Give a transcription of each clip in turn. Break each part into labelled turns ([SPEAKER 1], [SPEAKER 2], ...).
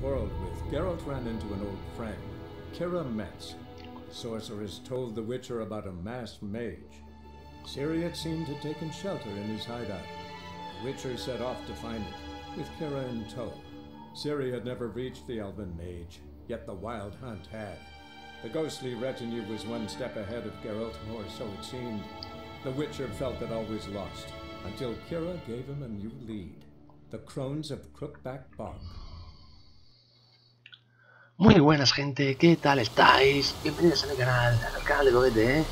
[SPEAKER 1] quarreled with, Geralt ran into an old friend, Kira Metz. Sorcerer has told the Witcher about a masked mage. Ciri had seemed to have taken shelter in his hideout. The Witcher set off to find it, with Kira in tow. Ciri had never reached the elven mage, yet the wild hunt had. The ghostly retinue was one step ahead of Geralt, or so it seemed. The Witcher felt that all was lost, until Kira gave him a new lead. The Crones of Crookback Bog.
[SPEAKER 2] Muy buenas gente, ¿qué tal estáis? Bienvenidos a mi canal, al canal de Boguete,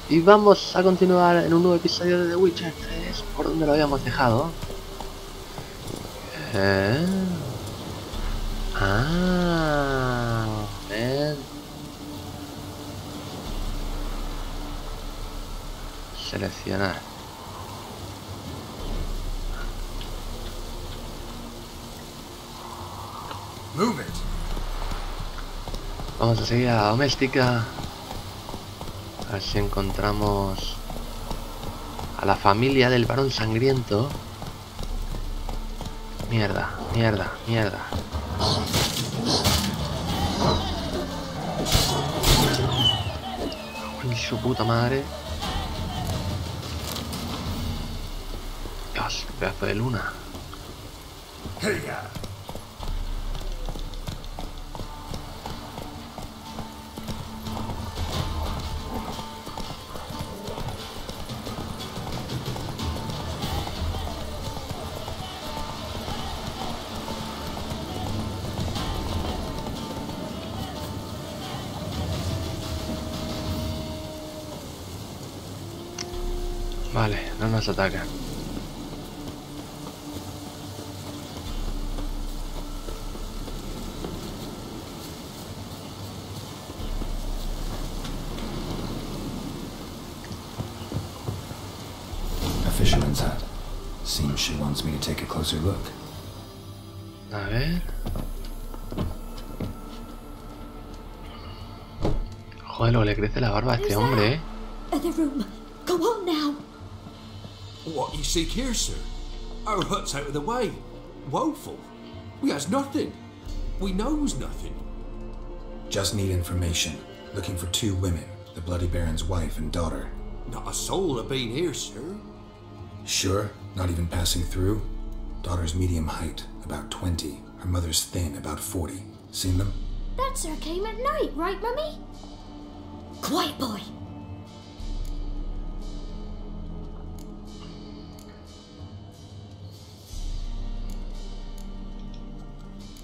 [SPEAKER 2] Y vamos a continuar en un nuevo episodio de The Witcher 3, por donde lo habíamos dejado. Seleccionar.
[SPEAKER 3] Move it.
[SPEAKER 2] Vamos a seguir a la doméstica. A ver si encontramos a la familia del varón sangriento. Mierda, mierda, mierda. ¡Ay, su puta madre! Dios, qué pedazo de luna. Vale, no nos atacan.
[SPEAKER 3] A fisherman's hut. Seems she wants me to take a closer look.
[SPEAKER 2] A ver. Joder, lo que le crece la barba a este hombre,
[SPEAKER 4] Other room. Go on now.
[SPEAKER 5] What you seek here, sir? Our hut's out of the way. Woeful. We has nothing. We knows nothing.
[SPEAKER 3] Just need information. Looking for two women, the Bloody Baron's wife and daughter.
[SPEAKER 5] Not a soul have been here, sir.
[SPEAKER 3] Sure? Not even passing through? Daughter's medium height, about 20. Her mother's thin, about 40. Seen them?
[SPEAKER 4] That sir came at night, right, Mummy? Quiet, boy.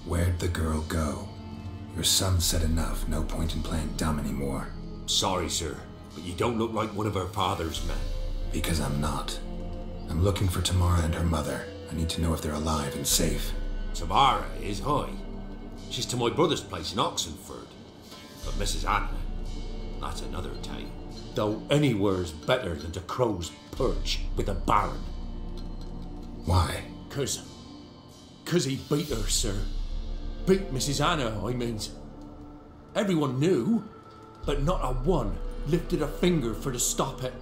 [SPEAKER 3] Where'd the girl go? Your son said enough, no point in playing dumb anymore.
[SPEAKER 5] Sorry, sir, but you don't look like one of our father's men.
[SPEAKER 3] Because I'm not. I'm looking for Tamara and her mother. I need to know if they're alive and safe.
[SPEAKER 5] Tamara is high. She's to my brother's place in Oxenford. But Mrs. Anna, that's another tale. Though anywhere's better than to crow's perch with a baron.
[SPEAKER 3] Why?
[SPEAKER 5] Cause he beat her, sir. Beat Mrs. Anna, I means. Everyone knew, but not a one lifted a finger for to stop it.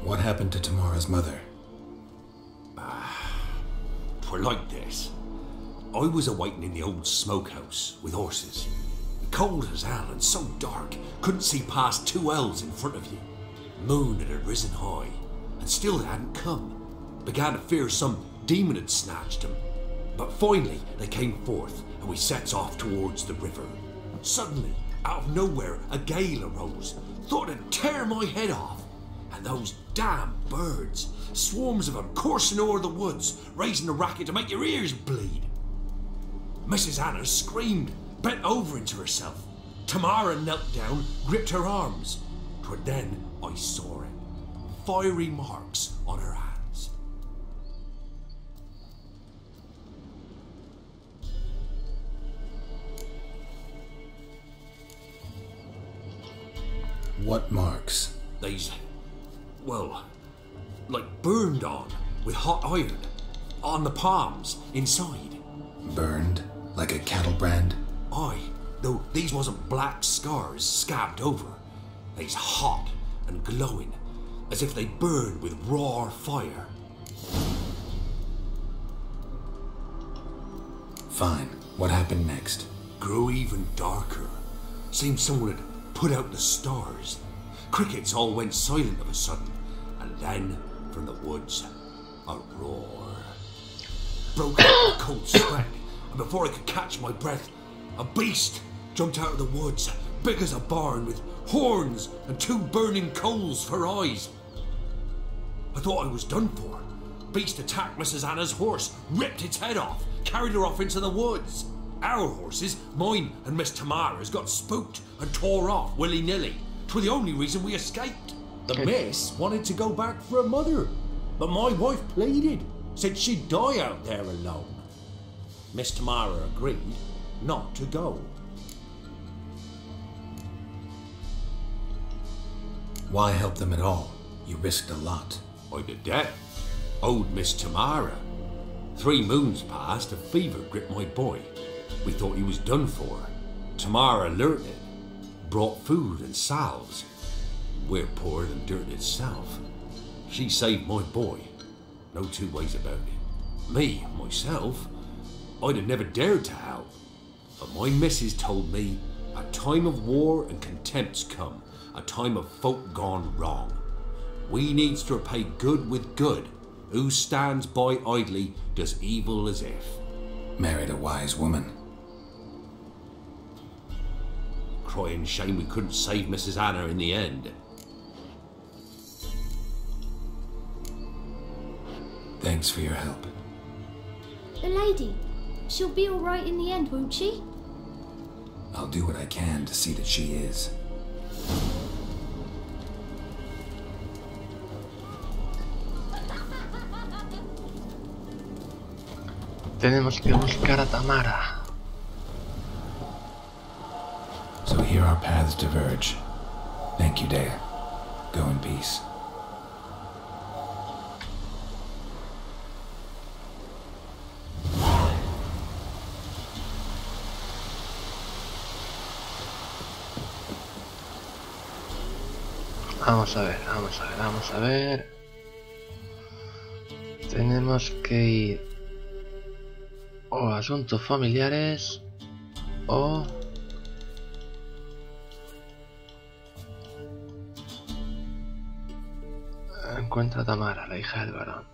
[SPEAKER 3] What happened to Tamara's mother?
[SPEAKER 5] Twere like this. I was awaiting in the old smokehouse with horses. Cold as hell and so dark, couldn't see past 2 ells in front of you. Moon had risen high, and still they hadn't come. Began to fear some demon had snatched them. But finally they came forth, and we sets off towards the river. Suddenly, out of nowhere, a gale arose. Thought it'd tear my head off. And those damn birds, swarms of them coursing o'er the woods, raising a racket to make your ears bleed. Mrs. Anna screamed, bent over into herself. Tamara knelt down, gripped her arms. 'Twere then I saw it. Fiery marks on her hands.
[SPEAKER 3] What marks?
[SPEAKER 5] They's, well, like burned on with hot iron. On the palms, inside.
[SPEAKER 3] Burned? Like a cattle brand?
[SPEAKER 5] Aye, though these wasn't black scars scabbed over. They's hot and glowing, as if they burned with raw fire.
[SPEAKER 3] Fine. What happened next?
[SPEAKER 5] Grew even darker. Seemed someone had put out the stars. Crickets all went silent of a sudden, and then, from the woods, a roar. Broke out a cold sweat, and before I could catch my breath, a beast jumped out of the woods, big as a barn, with horns and 2 burning coals for eyes. I thought I was done for. Beast attacked Mrs. Anna's horse, ripped its head off, carried her off into the woods. Our horses, mine and Miss Tamara's, got spooked and tore off willy-nilly. 'Twere the only reason we escaped. The miss wanted to go back for her mother, but my wife pleaded, said she'd die out there alone. Miss Tamara agreed not to go.
[SPEAKER 3] Why help them at all? You risked a lot.
[SPEAKER 5] I did that. Owed Miss Tamara. 3 moons passed, a fever gripped my boy. We thought he was done for. Tamara learnt it. Brought food and salves. We're poorer than dirt itself. She saved my boy. No 2 ways about it. Me, myself, I'd have never dared to help. But my missus told me a time of war and contempt's come. A time of folk gone wrong. We needs to repay good with good. Who stands by idly does evil as if.
[SPEAKER 3] Married a wise woman.
[SPEAKER 5] Crying shame we couldn't save Mrs. Anna in the end.
[SPEAKER 3] Thanks for your help.
[SPEAKER 4] The lady, she'll be all right in the end, won't she?
[SPEAKER 3] I'll do what I can to see that she is.
[SPEAKER 2] Tenemos que buscar a Tamara.
[SPEAKER 3] So here our paths diverge. Thank you, Dea. Go in peace.
[SPEAKER 2] Vamos a ver, vamos a ver, vamos a ver. Tenemos que ir o a asuntos familiares o encuentra a Tamara, la hija del varón.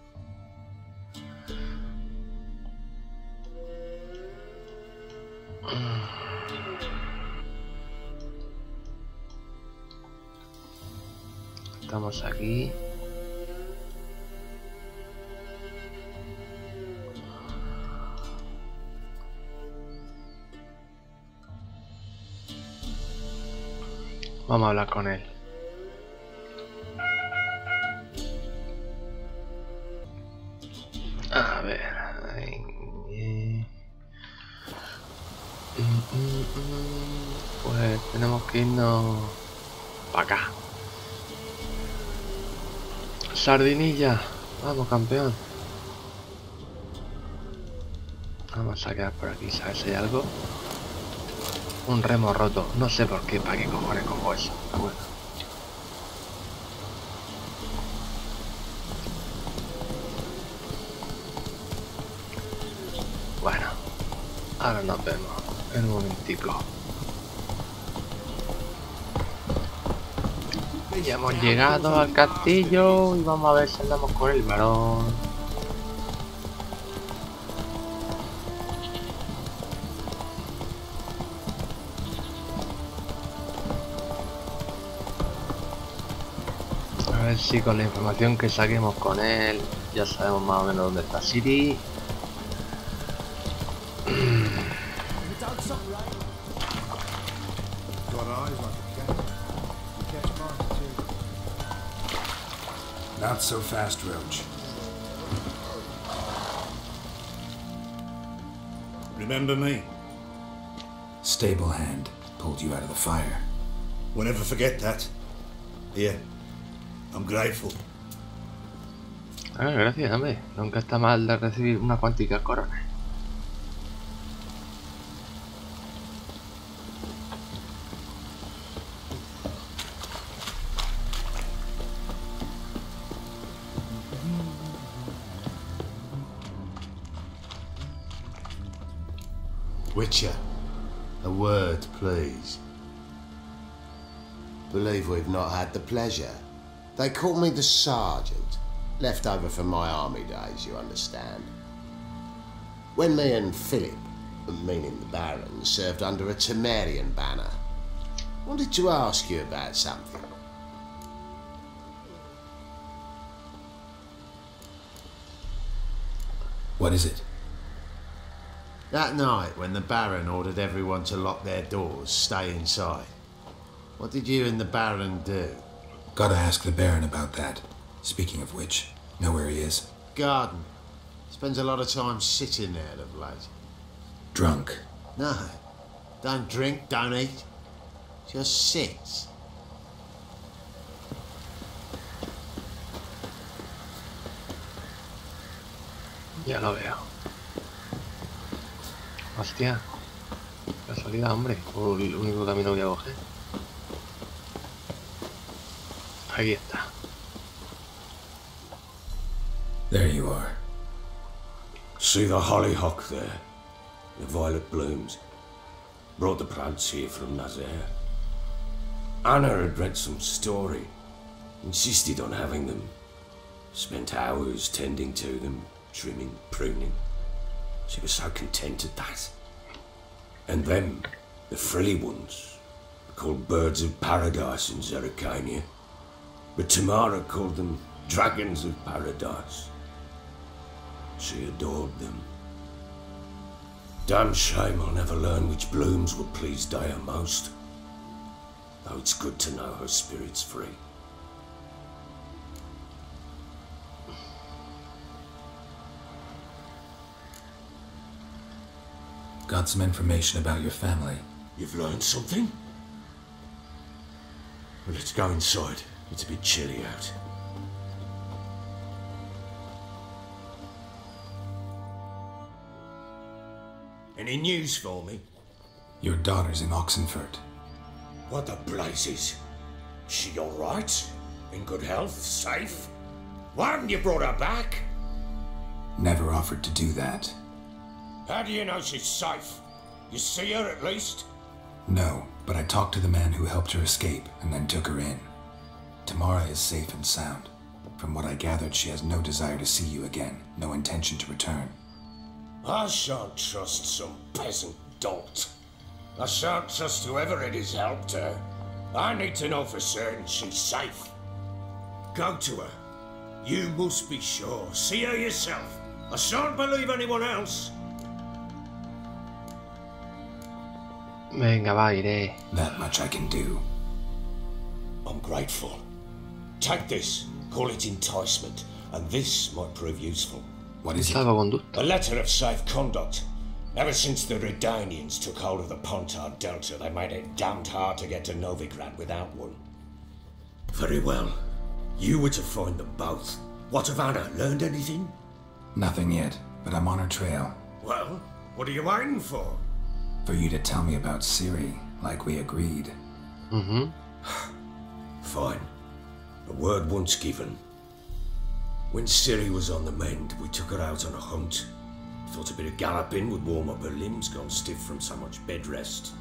[SPEAKER 2] Estamos aquí. Vamos a hablar con él. A ver. Pues tenemos que irnos para acá. Sardinilla, vamos campeón. Vamos a quedar por aquí, ¿sabes si hay algo? Un remo roto, no sé por qué, para qué cojones cojo eso, pero bueno. Bueno, ahora nos vemos en un momentico. Ya hemos llegado al castillo y vamos a ver si andamos con el varón. A ver si con la información que saquemos con él ya sabemos más o menos dónde está Siri.
[SPEAKER 3] Not so fast, Roach.
[SPEAKER 6] Remember me?
[SPEAKER 3] Stable hand pulled you out of the fire.
[SPEAKER 6] We'll never forget that. Here, I'm grateful.
[SPEAKER 2] Ah, gracias, hombre. Nunca está mal de recibir una cuantica corona.
[SPEAKER 7] Witcher, a word, please. Believe we've not had the pleasure. They call me the Sergeant. Left over from my army days, you understand. When me and Philip, meaning the Baron, served under a Temerian banner. Wanted to ask you about something.
[SPEAKER 3] What is it?
[SPEAKER 7] That night when the Baron ordered everyone to lock their doors, stay inside. What did you and the Baron do?
[SPEAKER 3] Gotta ask the Baron about that. Speaking of which, know where he is?
[SPEAKER 7] Garden. Spends a lot of time sitting there of late.
[SPEAKER 3] Drunk.
[SPEAKER 7] No. Don't drink, don't eat. Just sits.
[SPEAKER 2] Ya lo veo. Hostia. Casualidad, hombre. O el único camino que voy a coger. Aquí está.
[SPEAKER 3] There you are.
[SPEAKER 5] See the hollyhock there? The violet blooms. Brought the plants here from Nazaire. Anna had read some story. Insisted on having them. Spent hours tending to them, trimming, pruning. She was so content at that. And them, the frilly ones, called birds of paradise in Zerrikania. But Tamara called them dragons of paradise. She adored them. Damn shame I'll never learn which blooms would please Dea most. Though it's good to know her spirit's free.
[SPEAKER 3] Got some information about your family.
[SPEAKER 5] You've learned something? Well, let's go inside. It's a bit chilly out. Any news for me?
[SPEAKER 3] Your daughter's in Oxenfurt.
[SPEAKER 5] What the blazes? She all right? In good health? Safe? Why haven't you brought her back?
[SPEAKER 3] Never offered to do that.
[SPEAKER 5] How do you know she's safe? You see her at least?
[SPEAKER 3] No, but I talked to the man who helped her escape and then took her in. Tamara is safe and sound. From what I gathered, she has no desire to see you again, no intention to return.
[SPEAKER 5] I shan't trust some peasant dolt. I shan't trust whoever it is helped her. I need to know for certain she's safe. Go to her. You must be sure. See her yourself. I shan't believe anyone else.
[SPEAKER 2] Venga, va, iré.
[SPEAKER 3] That much I can do.
[SPEAKER 5] I'm grateful. Take this. Call it enticement. And this might prove useful.
[SPEAKER 3] What is it?
[SPEAKER 2] Salvoconducto.
[SPEAKER 5] A letter of safe conduct. Ever since the Redanians took hold of the Pontard Delta, they made it damned hard to get to Novigrad without one. Very well. You were to find them both. What of Anna? Learned anything?
[SPEAKER 3] Nothing yet, but I'm on her trail.
[SPEAKER 5] Well, what are you waiting for?
[SPEAKER 3] For you to tell me about Ciri, like we agreed.
[SPEAKER 2] Mm-hmm.
[SPEAKER 5] Fine. A word once given. When Ciri was on the mend, we took her out on a hunt. Thought a bit of galloping would warm up her limbs, gone stiff from so much bed rest.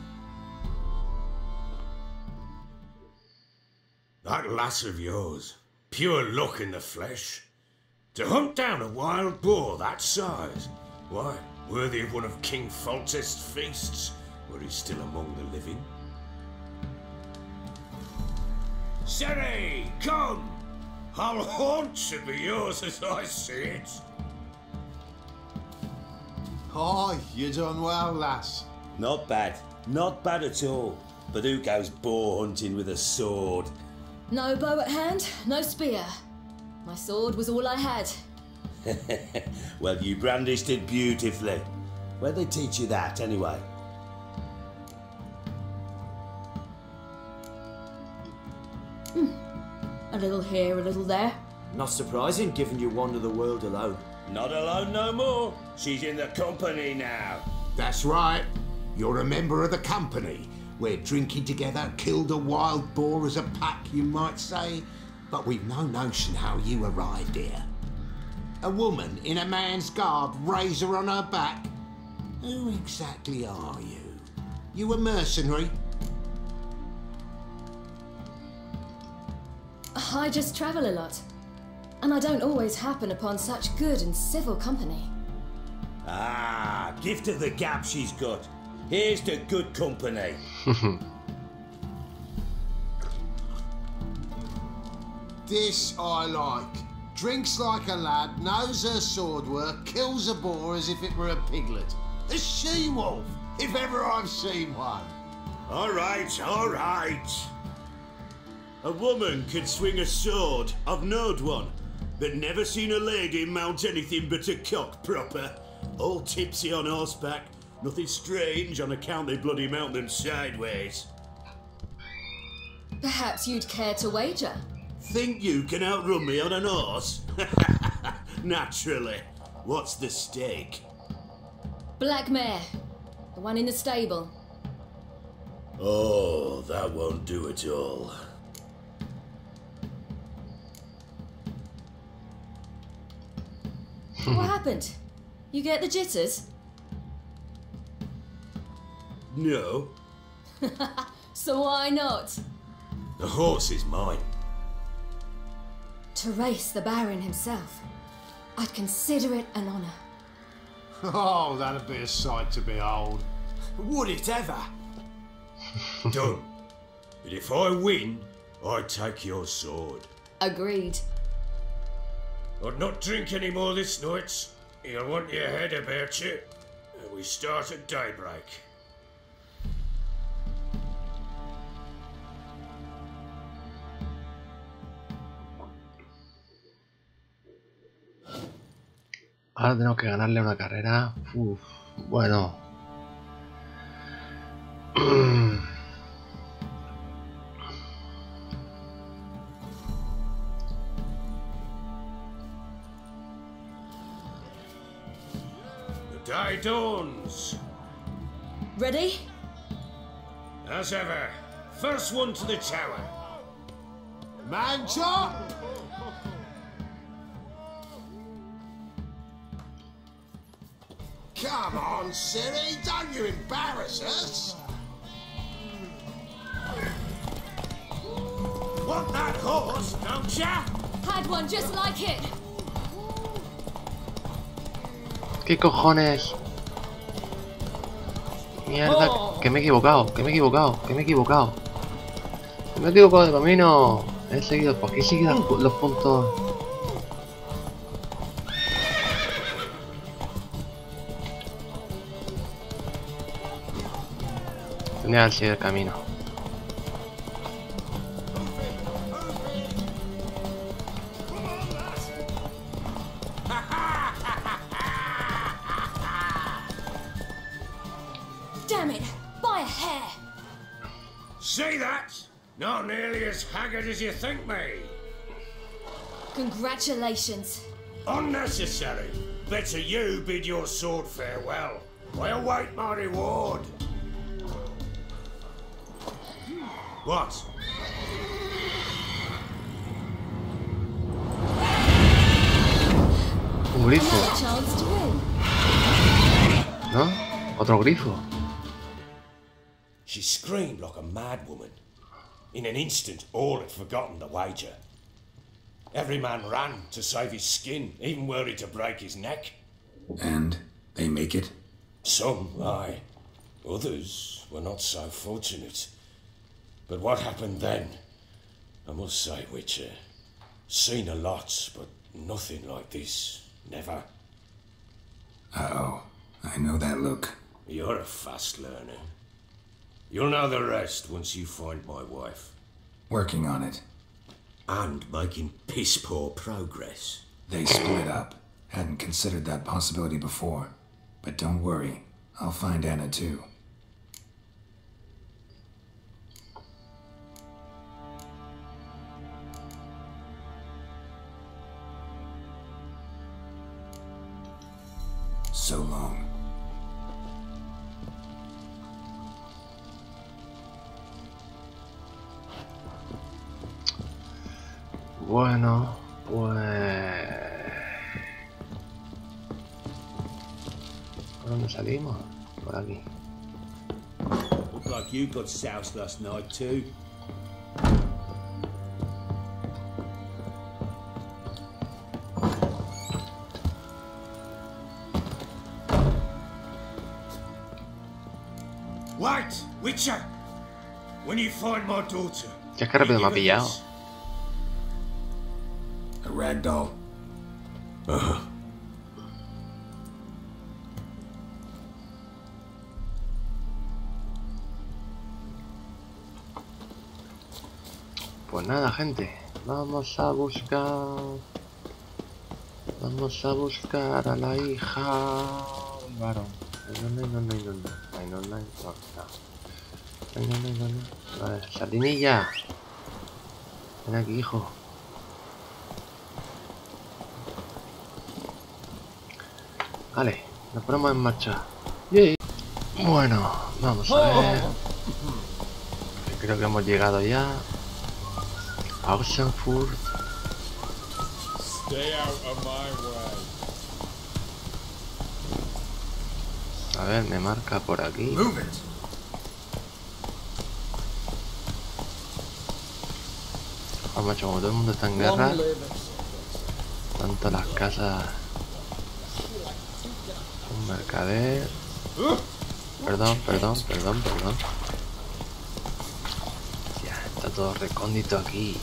[SPEAKER 5] That lass of yours, pure luck in the flesh. To hunt down a wild boar that size, why, worthy of one of King Foltest's feasts, were he still among the living. Ciri, come! Our haunt should be yours as I see it.
[SPEAKER 7] Hi, you done well, lass.
[SPEAKER 8] Not bad. Not bad at all. But who goes boar hunting with a sword?
[SPEAKER 4] No bow at hand, no spear. My sword was all I had.
[SPEAKER 8] Well, you brandished it beautifully. Where'd they teach you that, anyway?
[SPEAKER 4] A little here, a little there.
[SPEAKER 9] Not surprising, given you wander the world alone.
[SPEAKER 8] Not alone no more. She's in the company now.
[SPEAKER 6] That's right. You're a member of the company. We're drinking together, killed a wild boar as a pack, you might say. But we've no notion how you arrived here. A woman in a man's garb, razor on her back. Who exactly are you? You a mercenary?
[SPEAKER 10] I just travel a lot. And I don't always happen upon such good and civil company.
[SPEAKER 8] Ah, gift of the gab she's got. Here's to good company.
[SPEAKER 7] This I like. Drinks like a lad, knows her sword work, kills a boar as if it were a piglet. A she-wolf, if ever I've seen one.
[SPEAKER 8] All right, all right. A woman can swing a sword. I've knowed one, but never seen a lady mount anything but a cock proper. All tipsy on horseback. Nothing strange on account they bloody mount them sideways.
[SPEAKER 10] Perhaps you'd care to wager?
[SPEAKER 8] Think you can outrun me on an horse? Naturally. What's the stake?
[SPEAKER 10] Black mare. The one in the stable.
[SPEAKER 8] Oh, that won't do at all.
[SPEAKER 10] What happened? You get the jitters?
[SPEAKER 8] No.
[SPEAKER 10] So why not?
[SPEAKER 8] The horse is mine.
[SPEAKER 10] To race the Baron himself. I'd consider it an honour.
[SPEAKER 7] Oh, that'd be a sight to behold.
[SPEAKER 9] Would it ever?
[SPEAKER 5] Done. But if I win, I take your sword.
[SPEAKER 10] Agreed.
[SPEAKER 5] I'd not drink any more this night. You'll want your head about you. And we start at daybreak.
[SPEAKER 2] Ahora tenemos que ganarle una carrera. Uf, bueno.
[SPEAKER 5] The day dawns.
[SPEAKER 10] Ready?
[SPEAKER 5] As ever. First one to the tower.
[SPEAKER 7] Man chop! Come on, Siri, don't you embarrass us!
[SPEAKER 5] Want that horse, don't ya?
[SPEAKER 10] Had one just like it.
[SPEAKER 2] ¿Qué cojones? Mierda, que me he equivocado, que me he equivocado, que me he equivocado. Que me he equivocado de camino. He seguido, ¿por qué he seguido los puntos? Tendría que haber seguido el camino.
[SPEAKER 10] Damn it! By a hair!
[SPEAKER 5] See that? Not nearly as haggard as you think me.
[SPEAKER 10] Congratulations.
[SPEAKER 5] Unnecessary. Better you bid your sword farewell. I await my reward. What?
[SPEAKER 2] Un grifo,
[SPEAKER 10] Another chance to win.
[SPEAKER 2] ¿no? Otro grifo.
[SPEAKER 5] She screamed like a mad woman. In an instant, all had forgotten the wager. Every man ran to save his skin, even worried to break his neck.
[SPEAKER 3] And they make it?
[SPEAKER 5] Some, aye. Others were not so fortunate. But what happened then? I must say, Witcher, seen a lot, but nothing like this. Never.
[SPEAKER 3] Uh-oh. I know that look.
[SPEAKER 5] You're a fast learner. You'll know the rest once you find my wife.
[SPEAKER 3] Working on it.
[SPEAKER 5] And making piss-poor progress.
[SPEAKER 3] They split up. Hadn't considered that possibility before. But don't worry. I'll find Anna too. So long.
[SPEAKER 2] Bueno, pues... ¿Por dónde salimos? Por aquí.
[SPEAKER 8] Look like you got soused last night too.
[SPEAKER 11] Wait, Witcher! When you find my daughter,
[SPEAKER 2] Ya es que rápido me ha pillado.
[SPEAKER 3] A ragdoll.
[SPEAKER 2] Pues nada, gente. Vamos a buscar... Vamos a buscar a la hija del varón. Vale, Sardinilla. Ven aquí, hijo. Vale, nos ponemos en marcha. Yay. Bueno, vamos a ver. Creo que hemos llegado ya. A Oxenfurt.
[SPEAKER 12] Stay out of my way.
[SPEAKER 2] A ver, me marca por aquí.
[SPEAKER 3] Move it.
[SPEAKER 2] Oh, macho, como todo el mundo está en guerra, tanto las casas. Un mercader. Perdón. Ya, está todo recóndito aquí.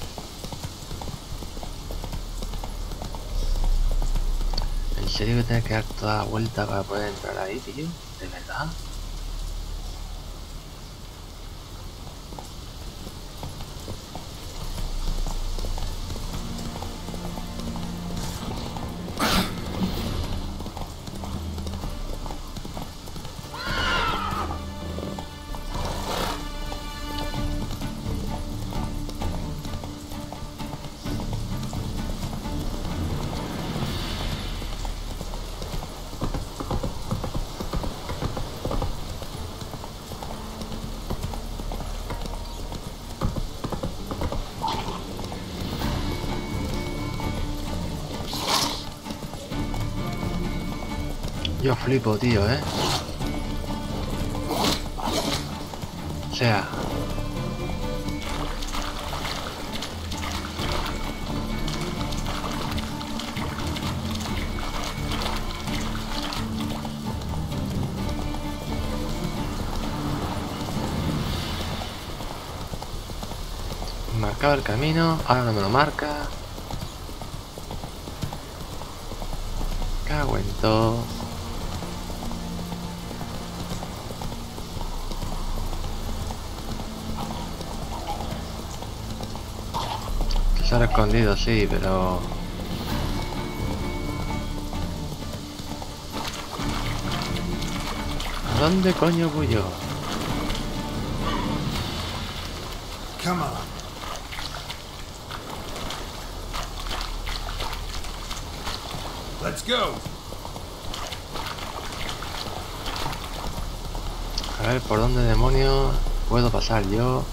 [SPEAKER 2] ¿En serio que tienes que dar toda la vuelta para poder entrar ahí, tío? ¿De verdad? Yo flipo, tío, O sea... Marcaba el camino, ahora no me lo marca. Cago en todo. Se ha escondido, sí, pero... ¿A dónde coño voy yo?
[SPEAKER 3] Come on. Let's go.
[SPEAKER 2] A ver, ¿por dónde demonios puedo pasar yo?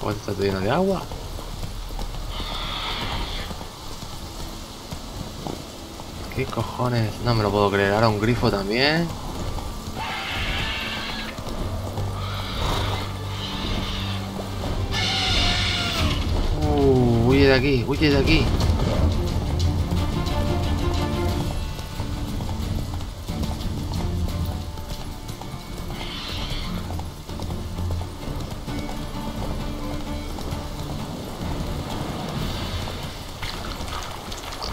[SPEAKER 2] ¿O esto está lleno de agua? ¿Qué cojones? No me lo puedo creer. Ahora un grifo también. Huye de aquí, huye de aquí.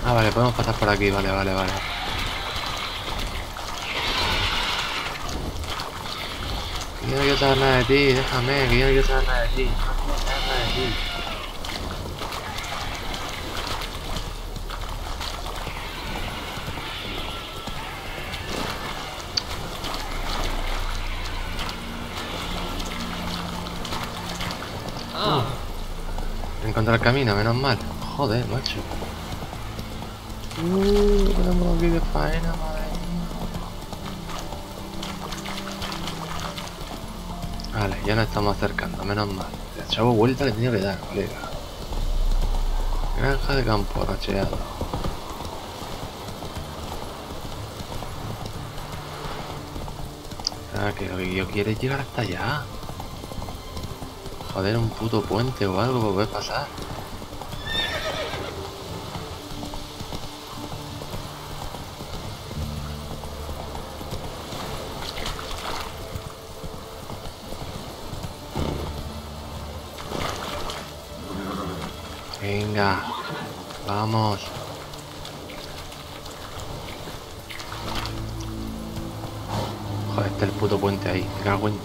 [SPEAKER 2] Ah, vale, podemos pasar por aquí, vale. Que yo no quiero saber nada de ti, déjame, que yo no quiero saber nada de ti. Encontrar el camino, menos mal. Joder, macho. Tenemos aquí de faena, madre mía. Vale, ya nos estamos acercando, menos mal. El chavo vuelta le tenía que dar, colega. Granja de campo racheado. Ah, que lo que yo quiero es llegar hasta allá. Joder, un puto puente o algo puede pasar. Venga, vamos. Joder, está el puto puente ahí. Me cago en...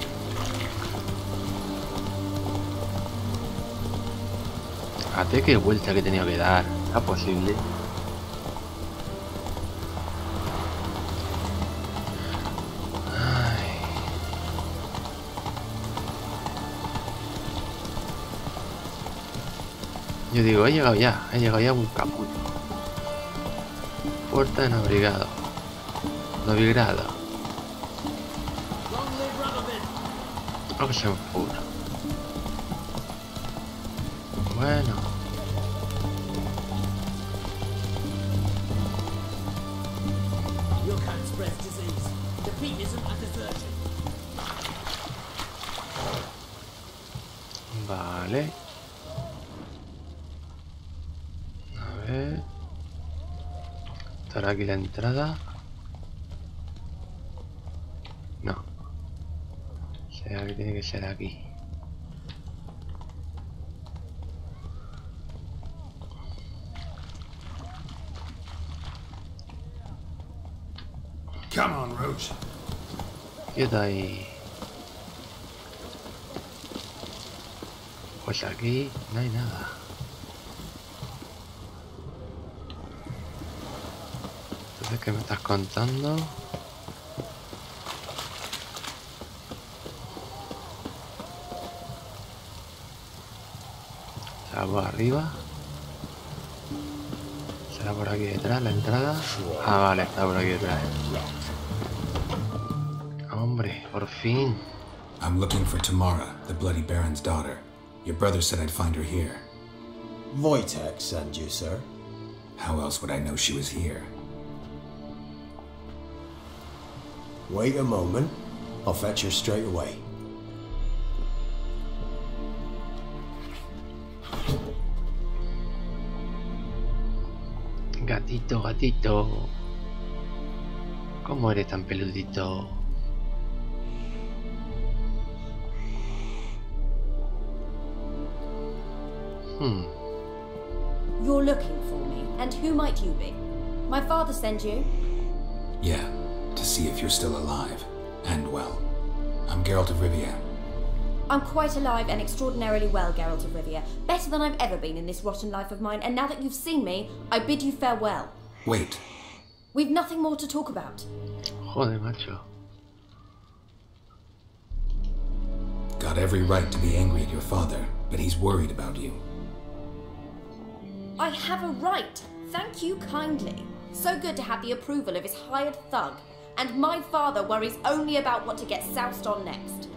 [SPEAKER 2] Fíjate qué vuelta que he tenido que dar. ¿Es posible? Ay. Yo digo, he llegado ya un capullo. Puerta de Novigrado. Oxenford. Bueno.
[SPEAKER 12] You can't spread disease. Defeatism and desertion.
[SPEAKER 2] Vale. A ver. ¿Estará aquí la entrada? No. Será que tiene que ser aquí.
[SPEAKER 3] Come on, Roach.
[SPEAKER 2] Quieto ahí. Pues aquí no hay nada. Entonces, ¿qué me estás contando? ¿Será por arriba? ¿Será por aquí detrás la entrada? Ah, vale, está por aquí detrás. Hombre, por fin.
[SPEAKER 3] I'm looking for Tamara, the Bloody Baron's daughter. Your brother said I'd find her here.
[SPEAKER 9] Wojtek sent you, sir.
[SPEAKER 3] How else would I know she was here?
[SPEAKER 9] Wait a moment. I'll fetch her straight away.
[SPEAKER 2] Gatito, gatito. ¿Cómo eres tan peludito?
[SPEAKER 13] You're looking for me, and who might you be? My father sent you?
[SPEAKER 3] Yeah, to see if you're still alive. And well. I'm Geralt of Rivia.
[SPEAKER 13] I'm quite alive and extraordinarily well, Geralt of Rivia. Better than I've ever been in this rotten life of mine, and now that you've seen me, I bid you farewell.
[SPEAKER 3] Wait.
[SPEAKER 13] We've nothing more to talk about.
[SPEAKER 2] Joder, macho.
[SPEAKER 3] Got every right to be angry at your father, but he's worried about you.
[SPEAKER 13] I have a right. Thank you kindly. So good to have the approval of his hired thug. And my father worries only about what to get soused on next.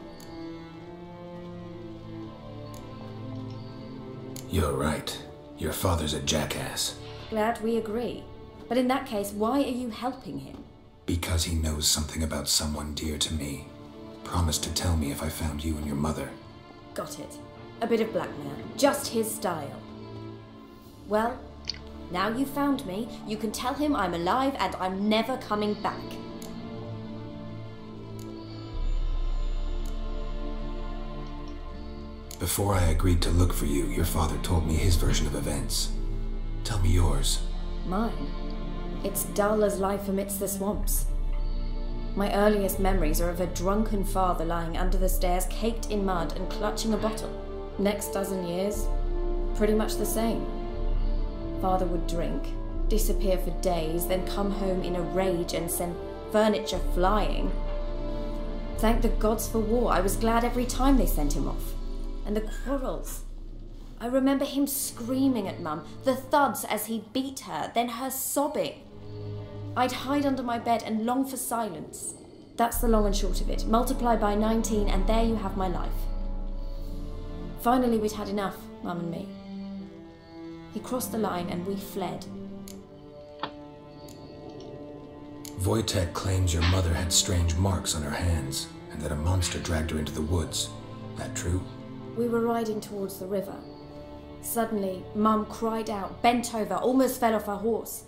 [SPEAKER 3] You're right. Your father's a jackass.
[SPEAKER 13] Glad we agree. But in that case, why are you helping him?
[SPEAKER 3] Because he knows something about someone dear to me. Promised to tell me if I found you and your mother.
[SPEAKER 13] Got it. A bit of blackmail. Just his style. Well, now you've found me, you can tell him I'm alive and I'm never coming back.
[SPEAKER 3] Before I agreed to look for you, your father told me his version of events. Tell me yours.
[SPEAKER 13] Mine? It's dull as life amidst the swamps. My earliest memories are of a drunken father lying under the stairs, caked in mud and clutching a bottle. Next dozen years, pretty much the same. Father would drink, disappear for days, then come home in a rage and send furniture flying. Thank the gods for war. I was glad every time they sent him off. And the quarrels. I remember him screaming at Mum, the thuds as he beat her, then her sobbing. I'd hide under my bed and long for silence. That's the long and short of it. Multiply by 19 and there you have my life. Finally we'd had enough, Mum and me. He crossed the line and we fled.
[SPEAKER 3] Wojtek claims your mother had strange marks on her hands. and that a monster dragged her into the woods. That true?
[SPEAKER 13] We were riding towards the river. Suddenly, Mum cried out, bent over, almost fell off her horse.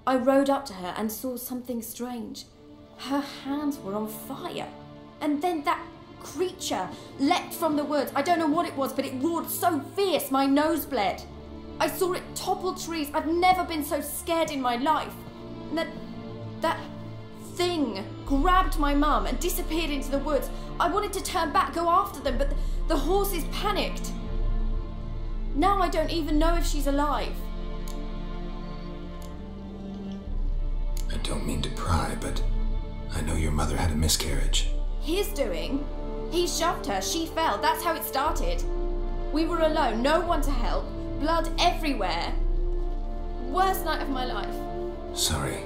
[SPEAKER 13] I rode up to her and saw something strange. Her hands were on fire. And then that creature leapt from the woods. I don't know what it was, but it roared so fierce my nose bled. I saw it topple trees. I've never been so scared in my life. And that thing grabbed my mum and disappeared into the woods. I wanted to turn back, go after them, but the horses panicked. Now I don't even know if she's alive.
[SPEAKER 3] I don't mean to pry, but I know your mother had a miscarriage.
[SPEAKER 13] His doing? He shoved her, she fell, that's how it started. We were alone, no one to help, blood everywhere. Worst night of my life.
[SPEAKER 3] Sorry.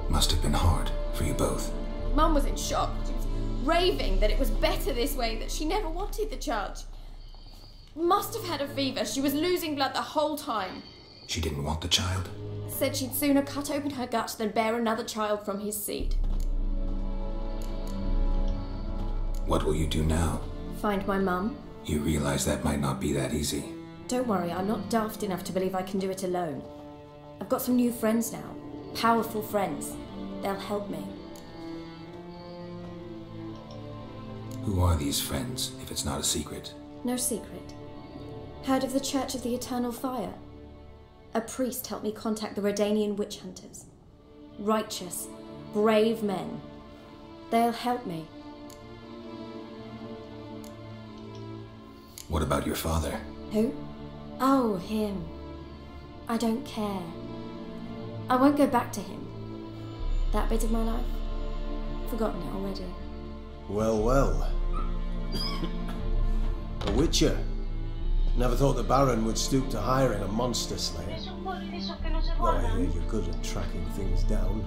[SPEAKER 3] Must have been hard for you both.
[SPEAKER 13] Mum was in shock. She was raving that it was better this way, that she never wanted the charge. Must have had a fever. She was losing blood the whole time.
[SPEAKER 3] She didn't want the child?
[SPEAKER 13] Said she'd sooner cut open her gut than bear another child from his seed.
[SPEAKER 3] What will you do now?
[SPEAKER 13] Find my mum.
[SPEAKER 3] You realize that might not be that easy.
[SPEAKER 13] Don't worry, I'm not daft enough to believe I can do it alone. I've got some new friends now. Powerful friends. They'll help me.
[SPEAKER 3] Who are these friends, if it's not a secret?
[SPEAKER 13] No secret. Heard of the Church of the Eternal Fire? A priest helped me contact the Redanian witch hunters. Righteous, brave men. They'll help me.
[SPEAKER 3] What about your father?
[SPEAKER 13] Who? Oh, him. I don't care. I won't go back to him. That bit of my life? Forgotten it already.
[SPEAKER 9] Well, well. A witcher. Never thought the Baron would stoop to hiring a monster slayer. Though I hear you're good at tracking things down.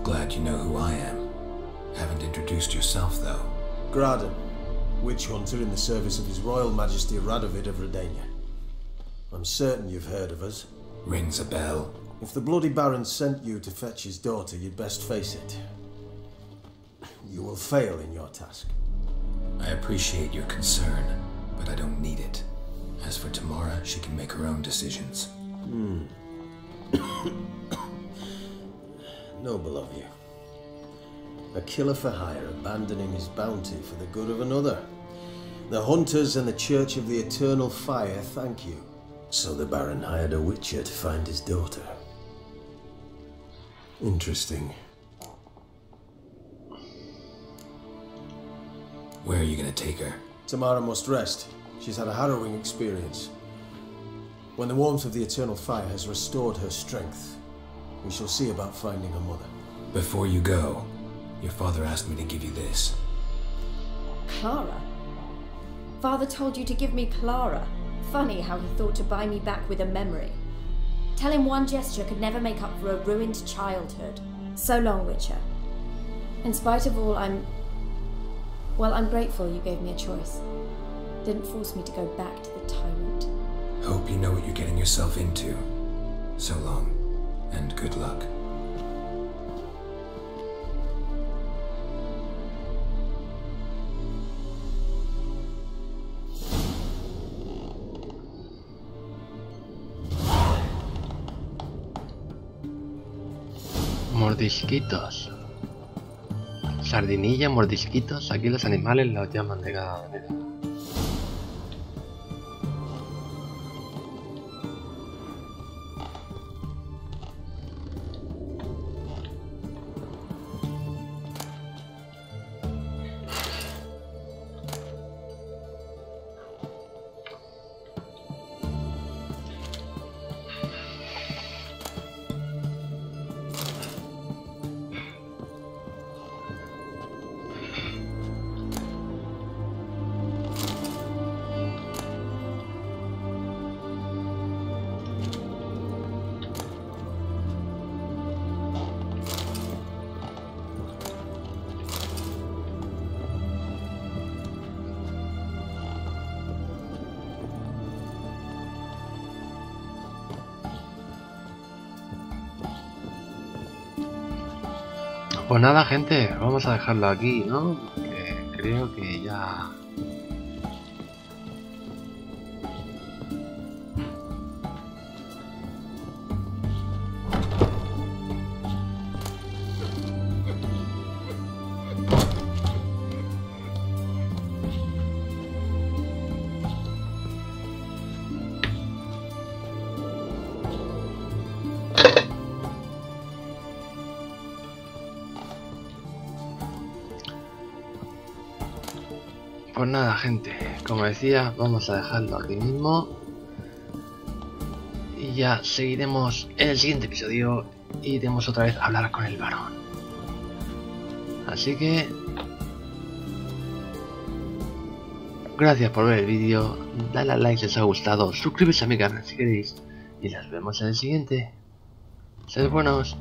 [SPEAKER 3] Glad you know who I am. Haven't introduced yourself, though.
[SPEAKER 9] Graden, witch hunter in the service of His Royal Majesty Radovid of Redania. I'm certain you've heard of us.
[SPEAKER 3] Rings a bell.
[SPEAKER 9] If the Bloody Baron sent you to fetch his daughter, you'd best face it. You will fail in your task.
[SPEAKER 3] I appreciate your concern, but I don't need it. As for Tamara, she can make her own decisions.
[SPEAKER 9] Noble of you. A killer for hire abandoning his bounty for the good of another. The hunters and the Church of the Eternal Fire thank you. So the Baron hired a witcher to find his daughter. Interesting.
[SPEAKER 3] Where are you gonna take her?
[SPEAKER 9] Tamara must rest. She's had a harrowing experience. When the warmth of the Eternal Fire has restored her strength, we shall see about finding her mother.
[SPEAKER 3] Before you go, your father asked me to give you this.
[SPEAKER 13] Clara? Father told you to give me Clara. Funny how he thought to buy me back with a memory. Tell him one gesture could never make up for a ruined childhood. So long, Witcher. In spite of all, I'm grateful you gave me a choice. Didn't force me to go back to the tyrant.
[SPEAKER 3] Hope you know what you're getting yourself into. So long, and good luck.
[SPEAKER 2] Mordisquitos. Sardinilla, mordisquitos. Aquí los animales los llaman de cada manera. Pues nada, gente, vamos a dejarlo aquí, ¿no? Porque creo que ya... Pues nada, gente, como decía, vamos a dejarlo aquí mismo y ya seguiremos en el siguiente episodio y iremos otra vez a hablar con el varón. Así que gracias por ver el vídeo, dale a like si os ha gustado, suscribiros a mi canal si queréis y nos vemos en el siguiente. Sed buenos.